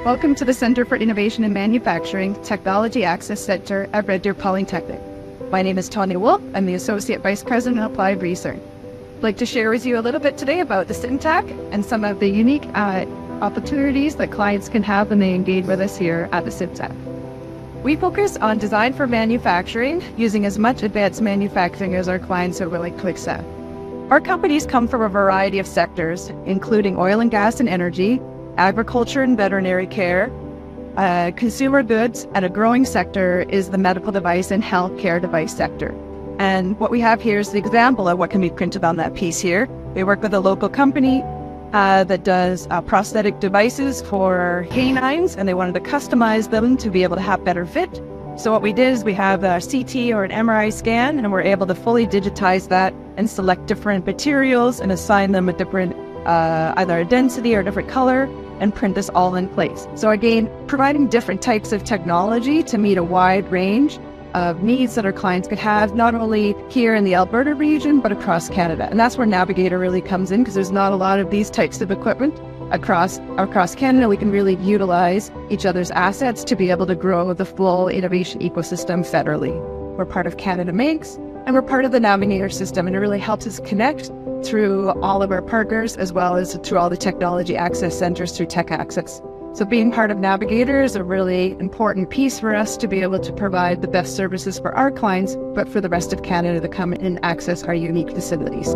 Welcome to the Center for Innovation in Manufacturing Technology Access Center at Red Deer Polytechnic. My name is Tonya Wolfe. I'm the Associate Vice President of Applied Research. I'd like to share with you a little bit today about the CIM-TAC and some of the unique opportunities that clients can have when they engage with us here at the CIM-TAC. We focus on design for manufacturing, using as much advanced manufacturing as our clients are willing to accept. Our companies come from a variety of sectors, including oil and gas and energy, agriculture and veterinary care, consumer goods, and a growing sector is the medical device and healthcare device sector. And what we have here is the example of what can be printed on that piece here. We work with a local company that does prosthetic devices for canines, and they wanted to customize them to be able to have better fit. So what we did is we have a CT or an MRI scan, and we're able to fully digitize that and select different materials and assign them a different, either a density or a different color, and print this all in place. So again, providing different types of technology to meet a wide range of needs that our clients could have, not only here in the Alberta region, but across Canada. And that's where Navigator really comes in, because there's not a lot of these types of equipment across Canada. We can really utilize each other's assets to be able to grow the full innovation ecosystem federally. We're part of Canada Makes, and we're part of the Navigator system, and it really helps us connect through all of our partners, as well as through all the technology access centers through Tech Access. So being part of Navigator is a really important piece for us to be able to provide the best services for our clients, but for the rest of Canada to come and access our unique facilities.